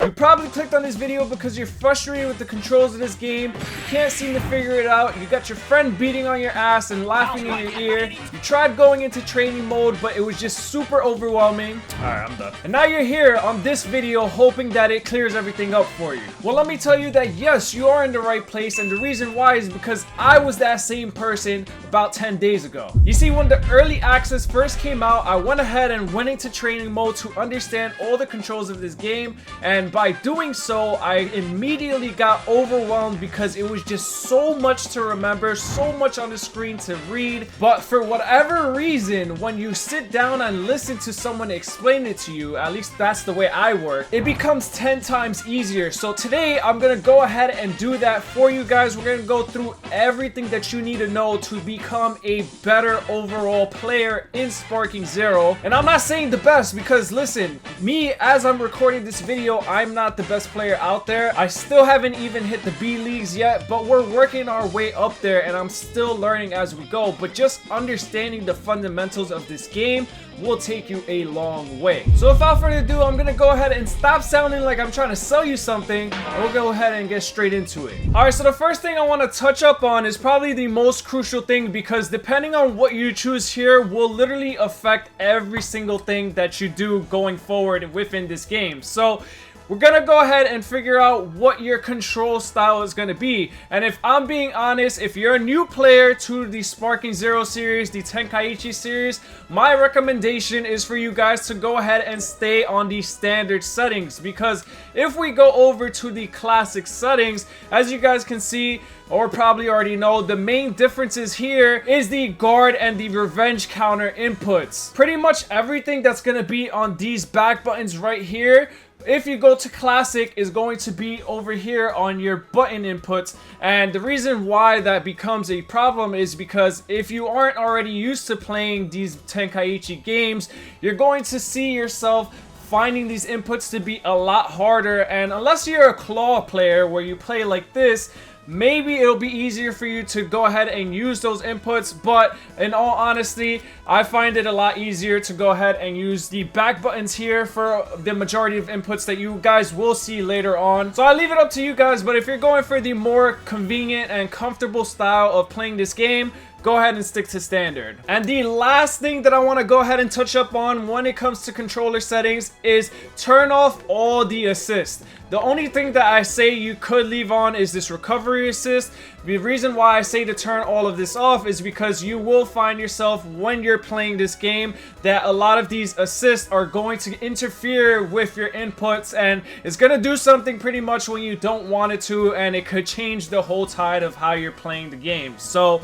You probably clicked on this video because you're frustrated with the controls of this game, you can't seem to figure it out, you got your friend beating on your ass and laughing in your ear, you tried going into training mode but it was just super overwhelming. Alright, I'm done. And now you're here on this video hoping that it clears everything up for you. Well, let me tell you that yes, you are in the right place, and the reason why is because I was that same person about 10 days ago. You see, when the early access first came out, I went ahead and went into training mode to understand all the controls of this game, and by doing so, I immediately got overwhelmed because it was just so much to remember, so much on the screen to read. But for whatever reason, when you sit down and listen to someone explain it to you, at least that's the way I work, it becomes 10 times easier. So today, I'm gonna go ahead and do that for you guys. We're gonna go through everything that you need to know to become a better overall player in Sparking Zero. And I'm not saying the best because listen, me, as I'm recording this video, I'm not the best player out there. I still haven't even hit the B leagues yet, but we're working our way up there and I'm still learning as we go. But just understanding the fundamentals of this game will take you a long way. So without further ado, I'm gonna go ahead and stop sounding like I'm trying to sell you something, and we'll go ahead and get straight into it. Alright, so the first thing I want to touch up on is probably the most crucial thing, because depending on what you choose here will literally affect every single thing that you do going forward within this game. So we're gonna go ahead and figure out what your control style is gonna be. And if I'm being honest, if you're a new player to the Sparking Zero series, the Tenkaichi series, my recommendation is for you guys to go ahead and stay on the standard settings, because if we go over to the classic settings, as you guys can see, or probably already know, the main differences here is the guard and the revenge counter inputs. Pretty much everything that's gonna be on these back buttons right here, if you go to classic, is going to be over here on your button inputs. And the reason why that becomes a problem is because if you aren't already used to playing these Tenkaichi games, you're going to see yourself finding these inputs to be a lot harder. And unless you're a claw player where you play like this, maybe it'll be easier for you to go ahead and use those inputs, but in all honesty, I find it a lot easier to go ahead and use the back buttons here for the majority of inputs that you guys will see later on. So I leave it up to you guys, but if you're going for the more convenient and comfortable style of playing this game, go ahead and stick to standard. And the last thing that I want to go ahead and touch up on when it comes to controller settings is turn off all the assist. The only thing that I say you could leave on is this recovery assist. The reason why I say to turn all of this off is because you will find yourself when you're playing this game that a lot of these assists are going to interfere with your inputs, and it's going to do something pretty much when you don't want it to, and it could change the whole tide of how you're playing the game. So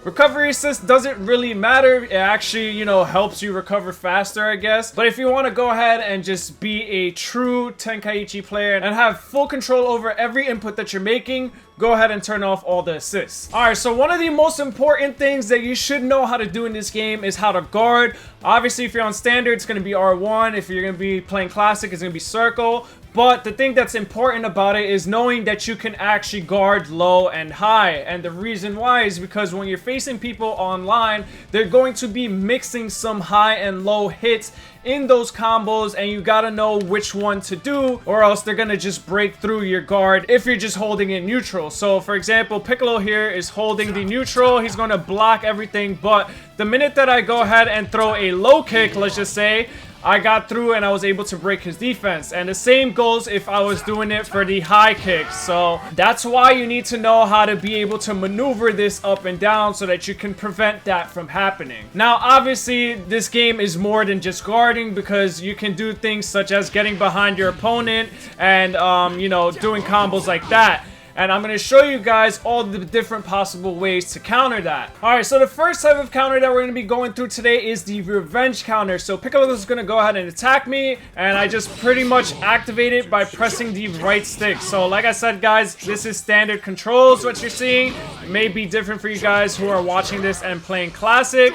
recovery assist doesn't really matter. It actually, you know, helps you recover faster, I guess. But if you want to go ahead and just be a true Tenkaichi player and have full control over every input that you're making, go ahead and turn off all the assists. Alright, so one of the most important things that you should know how to do in this game is how to guard. Obviously, if you're on standard, it's going to be R1. If you're going to be playing classic, it's going to be circle. But the thing that's important about it is knowing that you can actually guard low and high. And the reason why is because when you're facing people online, they're going to be mixing some high and low hits in those combos, and you gotta know which one to do, or else they're gonna just break through your guard if you're just holding it neutral. So for example, Piccolo here is holding the neutral, he's gonna block everything, but the minute that I go ahead and throw a low kick, let's just say, I got through and I was able to break his defense. And the same goes if I was doing it for the high kicks. So that's why you need to know how to be able to maneuver this up and down so that you can prevent that from happening. Now, obviously, this game is more than just guarding, because you can do things such as getting behind your opponent and, you know, doing combos like that. And I'm going to show you guys all the different possible ways to counter that. Alright, so the first type of counter that we're going to be going through today is the revenge counter. So Piccolo is going to go ahead and attack me, and I just pretty much activate it by pressing the right stick. So like I said, guys, this is standard controls, what you're seeing. It may be different for you guys who are watching this and playing classic,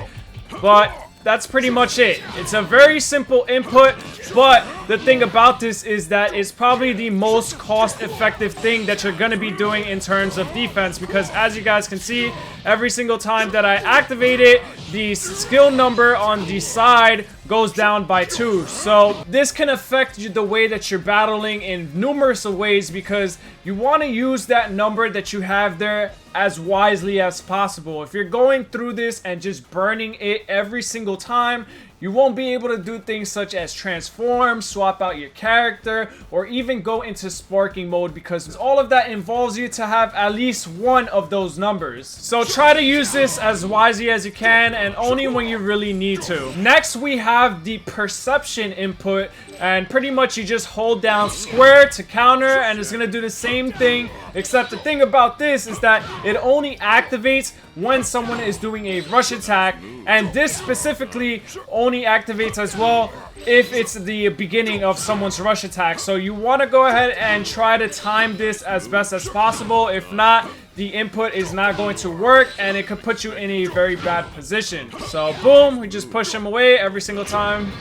but that's pretty much it. It's a very simple input, but the thing about this is that it's probably the most cost-effective thing that you're going to be doing in terms of defense, because as you guys can see, every single time that I activate it, the skill number on the side goes down by 2. So this can affect the way that you're battling in numerous ways, because you want to use that number that you have there as wisely as possible. If you're going through this and just burning it every single time, you won't be able to do things such as transform, swap out your character, or even go into sparking mode, because all of that involves you to have at least one of those numbers. So try to use this as wisely as you can, and only when you really need to. Next, we have the perception input, and pretty much you just hold down square to counter, and it's gonna do the same thing, except the thing about this is that it only activates when someone is doing a rush attack, and this specifically only activates as well if it's the beginning of someone's rush attack. So you want to go ahead and try to time this as best as possible. If not, the input is not going to work, and it could put you in a very bad position. So boom, we just push him away every single time,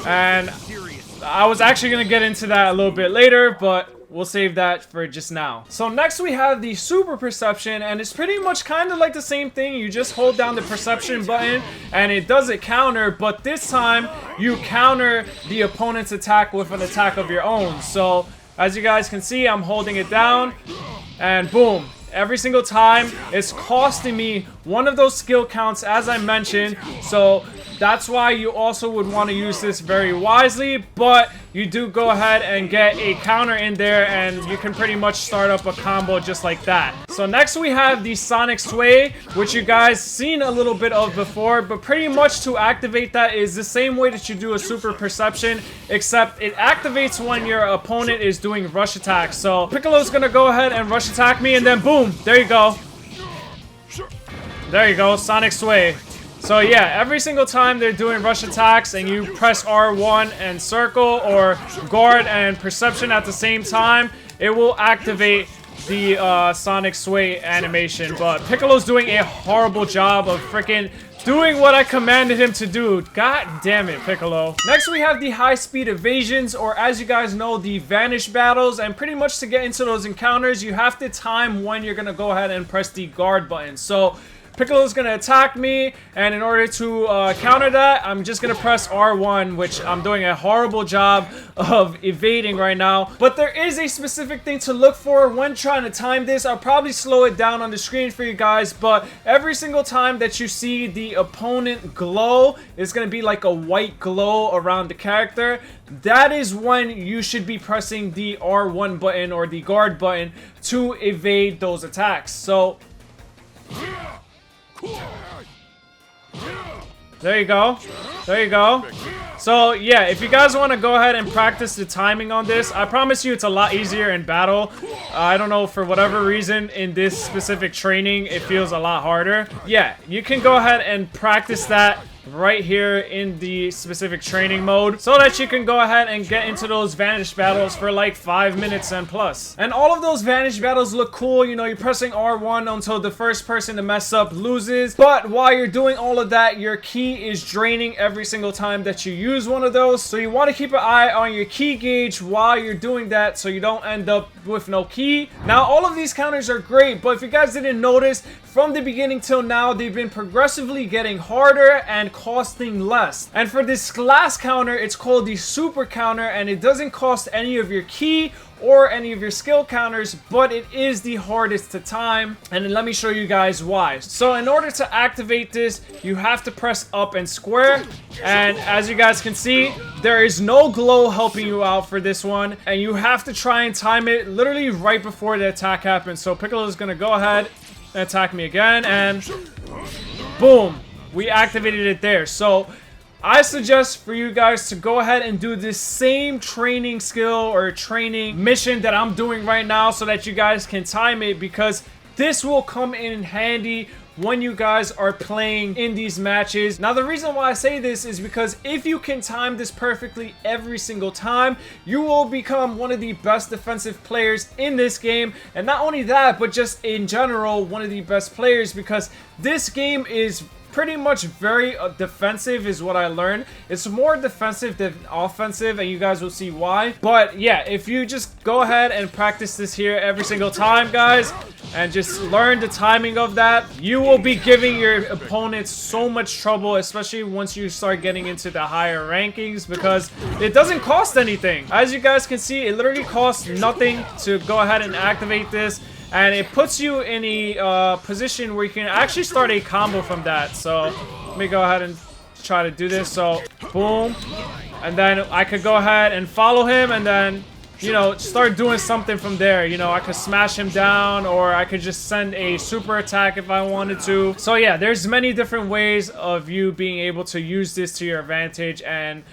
and I was actually going to get into that a little bit later, but we'll save that for just now. So next we have the super perception, and it's pretty much kind of like the same thing. You just hold down the perception button and it does a counter, but this time you counter the opponent's attack with an attack of your own. So as you guys can see, I'm holding it down and boom. Every single time it's costing me one of those skill counts, as I mentioned. So that's why you also would want to use this very wisely, but you do go ahead and get a counter in there, and you can pretty much start up a combo just like that. So next we have the Sonic Sway, which you guys seen a little bit of before, but pretty much to activate that is the same way that you do a super perception, except it activates when your opponent is doing rush attacks. So Piccolo's gonna go ahead and rush attack me, and then boom, there you go. There you go, Sonic Sway. So yeah, every single time they're doing rush attacks and you press R1 and circle, or guard and perception at the same time, it will activate the Sonic Sway animation. But Piccolo's doing a horrible job of freaking doing what I commanded him to do. God damn it, Piccolo. Next we have the high speed evasions, or as you guys know, the vanish battles. And pretty much to get into those encounters, you have to time when you're gonna go ahead and press the guard button. So Piccolo's gonna attack me, and in order to counter that, I'm just gonna press R1, which I'm doing a horrible job of evading right now. But there is a specific thing to look for when trying to time this. I'll probably slow it down on the screen for you guys, but every single time that you see the opponent glow, it's gonna be like a white glow around the character. That is when you should be pressing the R1 button or the guard button to evade those attacks. So there you go. There you go. So yeah, if you guys want to go ahead and practice the timing on this, I promise you it's a lot easier in battle. I don't know, for whatever reason in this specific training it feels a lot harder. Yeah, you can go ahead and practice that right here in the specific training mode, so that you can go ahead and get into those vanish battles for like 5 minutes and plus. And all of those vanish battles look cool. You know, you're pressing R1 until the first person to mess up loses, but while you're doing all of that, your ki is draining every single time that you use one of those. So you want to keep an eye on your ki gauge while you're doing that, so you don't end up with no ki. Now all of these counters are great, but if you guys didn't notice, from the beginning till now, they've been progressively getting harder and costing less. And for this last counter, it's called the super counter, and it doesn't cost any of your ki or any of your skill counters, but it is the hardest to time, and let me show you guys why. So in order to activate this, you have to press up and square, and as you guys can see, there is no glow helping you out for this one, and you have to try and time it literally right before the attack happens. So Piccolo is gonna go ahead and attack me again, and boom, we activated it there. So I suggest for you guys to go ahead and do this same training skill or training mission that I'm doing right now, so that you guys can time it, because this will come in handy when you guys are playing in these matches. Now the reason why I say this is because if you can time this perfectly every single time, you will become one of the best defensive players in this game. And not only that, but just in general, one of the best players, because this game is pretty much very defensive is what I learned. It's more defensive than offensive, and you guys will see why. But yeah, if you just go ahead and practice this here every single time, guys, and just learn the timing of that, you will be giving your opponents so much trouble, especially once you start getting into the higher rankings, because it doesn't cost anything. As you guys can see, it literally costs nothing to go ahead and activate this, and it puts you in a position where you can actually start a combo from that. So let me go ahead and try to do this. So boom, and then I could go ahead and follow him, and then, you know, start doing something from there. You know, I could smash him down, or I could just send a super attack if I wanted to. So yeah, there's many different ways of you being able to use this to your advantage and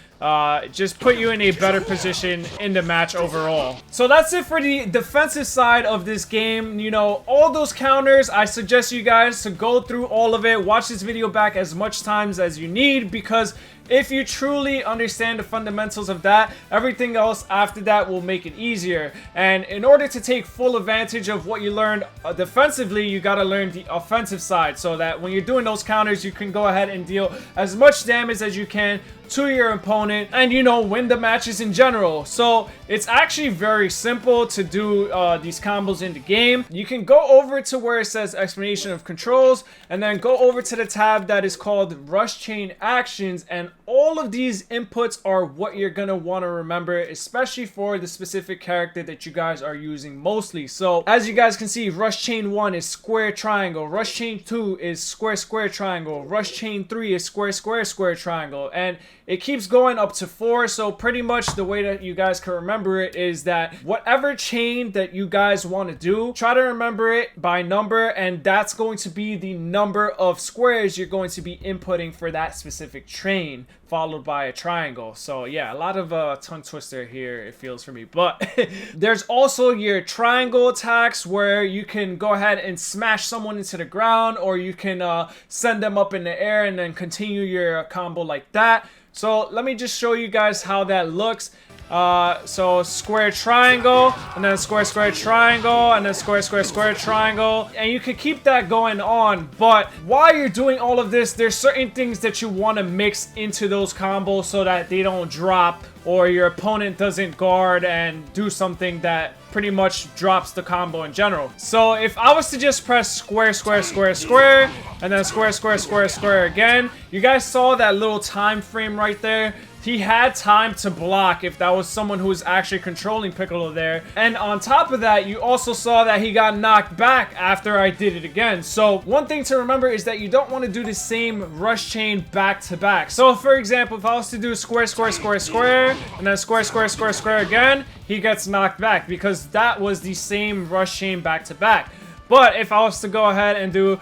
just put you in a better position in the match overall. So that's it for the defensive side of this game. You know, all those counters, I suggest you guys to go through all of it. Watch this video back as much times as you need, because if you truly understand the fundamentals of that, everything else after that will make it easier. And in order to take full advantage of what you learned defensively, you gotta learn the offensive side, so that when you're doing those counters, you can go ahead and deal as much damage as you can to your opponent and, you know, win the matches in general. So it's actually very simple to do these combos in the game. You can go over to where it says explanation of controls, and then go over to the tab that is called rush chain actions, and all of these inputs are what you're gonna want to remember, especially for the specific character that you guys are using mostly. So as you guys can see, rush chain 1 is square triangle, rush chain 2 is square square triangle, rush chain 3 is square square square triangle, and it keeps going up to 4. So pretty much the way that you guys can remember it is that whatever chain that you guys want to do, try to remember it by number, and that's going to be the number of squares you're going to be inputting for that specific chain, followed by a triangle. So yeah, a lot of tongue twister here, it feels for me. But there's also your triangle attacks, where you can go ahead and smash someone into the ground, or you can send them up in the air and then continue your combo like that. So let me just show you guys how that looks. So square triangle, and then square square triangle, and then square square square triangle, and you can keep that going on. But while you're doing all of this, there's certain things that you want to mix into those combos so that they don't drop, or your opponent doesn't guard and do something that pretty much drops the combo in general. So if I was to just press square square square square, and then square square square square again, you guys saw that little time frame right there. He had time to block if that was someone who was actually controlling Piccolo there. And on top of that, you also saw that he got knocked back after I did it again. So one thing to remember is that you don't want to do the same rush chain back to back. So for example, if I was to do square square square square, and then square square square square again, he gets knocked back because that was the same rush chain back to back. But if I was to go ahead and do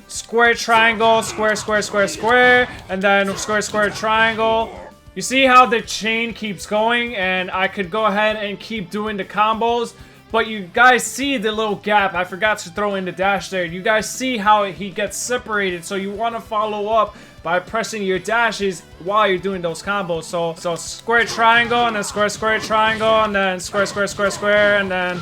square triangle, square square square square, and then square square triangle, you see how the chain keeps going, and I could go ahead and keep doing the combos. But you guys see the little gap. I forgot to throw in the dash there. You guys see how he gets separated. So you want to follow up by pressing your dashes while you're doing those combos. So square triangle, and then square square triangle, and then square square square square, and then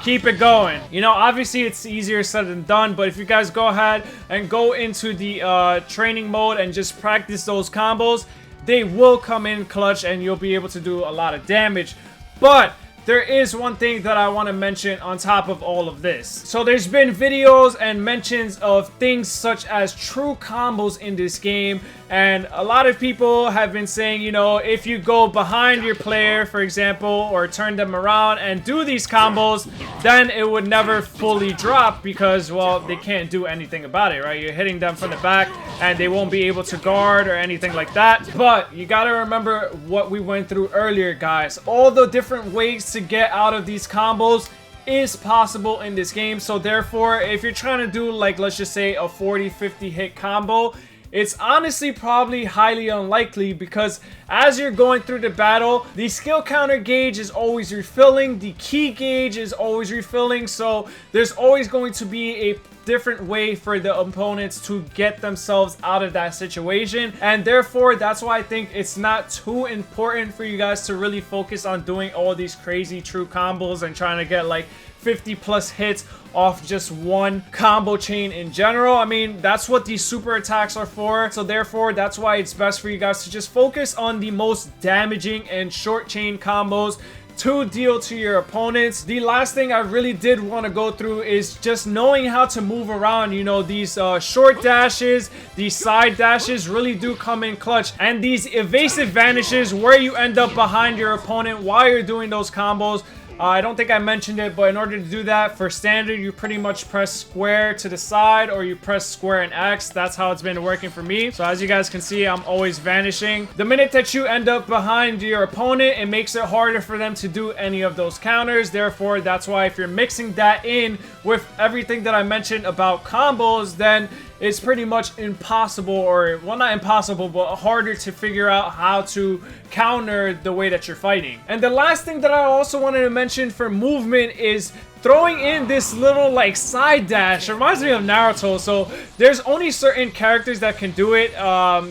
keep it going. You know, obviously it's easier said than done, but if you guys go ahead and go into the training mode and just practice those combos, they will come in clutch and you'll be able to do a lot of damage. But there is one thing that I want to mention on top of all of this. So there's been videos and mentions of things such as true combos in this game, and a lot of people have been saying, you know, if you go behind your player, for example, or turn them around and do these combos, then it would never fully drop because, well, they can't do anything about it, right? You're hitting them from the back and they won't be able to guard or anything like that. But you gotta remember what we went through earlier, guys. All the different ways to get out of these combos is possible in this game. So therefore, if you're trying to do, like, let's just say a 40-50 hit combo, it's honestly probably highly unlikely, because as you're going through the battle, the skill counter gauge is always refilling, the key gauge is always refilling, so there's always going to be a different way for the opponents to get themselves out of that situation, and therefore that's why I think it's not too important for you guys to really focus on doing all these crazy true combos and trying to get like 50 plus hits off just one combo chain in general. I mean, that's what these super attacks are for, so therefore that's why it's best for you guys to just focus on the most damaging and short chain combos to deal to your opponents. The last thing I really did want to go through is just knowing how to move around. You know, these short dashes, these side dashes really do come in clutch, and these evasive vanishes where you end up behind your opponent while you're doing those combos. I don't think I mentioned it, but in order to do that, for standard, you pretty much press square to the side or you press square and X. That's how it's been working for me. So as you guys can see, I'm always vanishing. The minute that you end up behind your opponent, it makes it harder for them to do any of those counters. Therefore, that's why if you're mixing that in with everything that I mentioned about combos, then it's pretty much impossible, or well, not impossible, but harder to figure out how to counter the way that you're fighting. And the last thing that I also wanted to mention for movement is throwing in this little like side dash. It reminds me of Naruto. So there's only certain characters that can do it.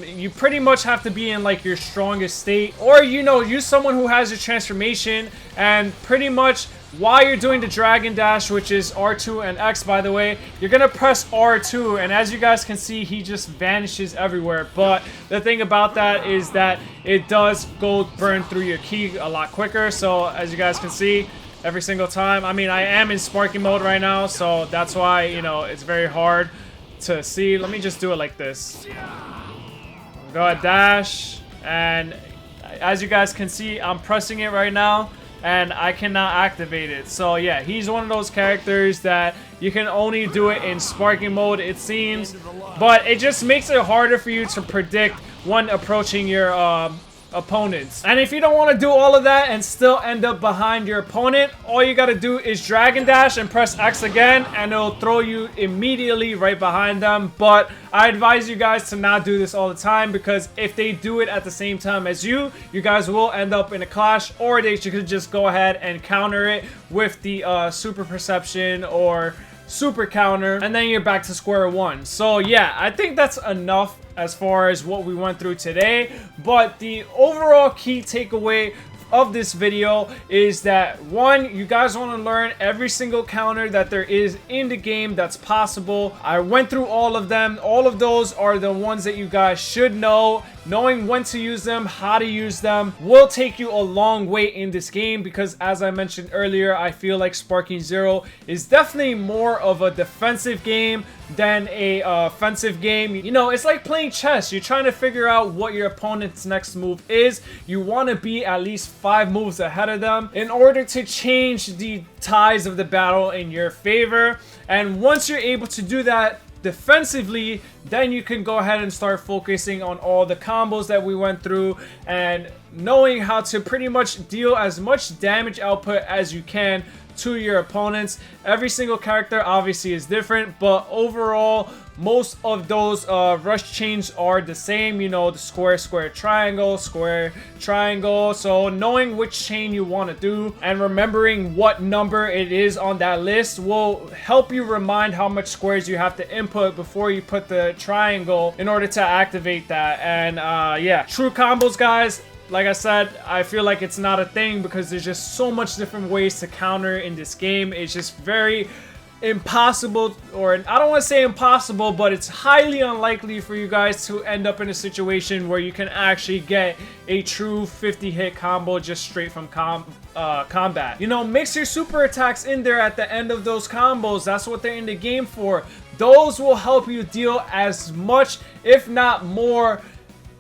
You pretty much have to be in like your strongest state, or you know, use someone who has a transformation, and pretty much while you're doing the dragon dash, which is R2 and X, by the way, you're gonna press R2, and as you guys can see, he just vanishes everywhere. But the thing about that is that it does go burn through your ki a lot quicker. So as you guys can see, every single time, I mean, I am in sparking mode right now, so that's why, you know, it's very hard to see. Let me just do it like this. Go ahead, dash, and as you guys can see, I'm pressing it right now and I cannot activate it. So yeah, he's one of those characters that you can only do it in sparking mode, it seems, but it just makes it harder for you to predict when approaching your opponents. And if you don't want to do all of that and still end up behind your opponent, all you got to do is dragon dash and press X again, and it'll throw you immediately right behind them. But I advise you guys to not do this all the time, because if they do it at the same time as you guys will end up in a clash, or they could just go ahead and counter it with the super perception or super counter, and then you're back to square one. So yeah, I think that's enough as far as what we went through today. But the overall key takeaway of this video is that, one, you guys want to learn every single counter that there is in the game that's possible. I went through all of them. All of those are the ones that you guys should know. Knowing when to use them, how to use them, will take you a long way in this game, because as I mentioned earlier, I feel like Sparking Zero is definitely more of a defensive game than a offensive game. You know, it's like playing chess. You're trying to figure out what your opponent's next move is. You want to be at least 5 moves ahead of them in order to change the tides of the battle in your favor. And once you're able to do that defensively, then you can go ahead and start focusing on all the combos that we went through, and knowing how to pretty much deal as much damage output as you can to your opponents. Every single character obviously is different, but overall most of those rush chains are the same. You know, the square, square, triangle, square, triangle. So knowing which chain you want to do and remembering what number it is on that list will help you remind how much squares you have to input before you put the triangle in order to activate that. And yeah, true combos, guys, like I said, I feel like it's not a thing because there's just so much different ways to counter in this game. It's just very impossible, or I don't want to say impossible, but it's highly unlikely for you guys to end up in a situation where you can actually get a true 50 hit combo just straight from combat. You know, mix your super attacks in there at the end of those combos. That's what they're in the game for. Those will help you deal as much, if not more,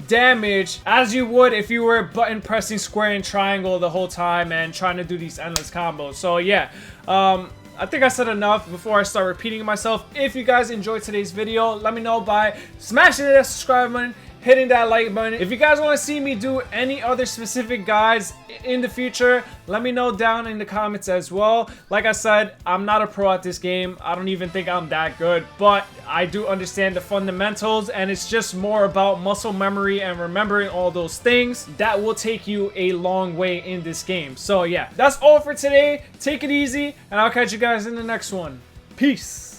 damage as you would if you were button pressing square and triangle the whole time and trying to do these endless combos. So yeah, I think I said enough before I start repeating myself. If you guys enjoyed today's video, let me know by smashing that subscribe button, hitting that like button. If you guys want to see me do any other specific guides in the future, let me know down in the comments as well. Like I said, I'm not a pro at this game. I don't even think I'm that good, but I do understand the fundamentals, and it's just more about muscle memory and remembering all those things that will take you a long way in this game. So yeah, that's all for today. Take it easy, and I'll catch you guys in the next one. Peace.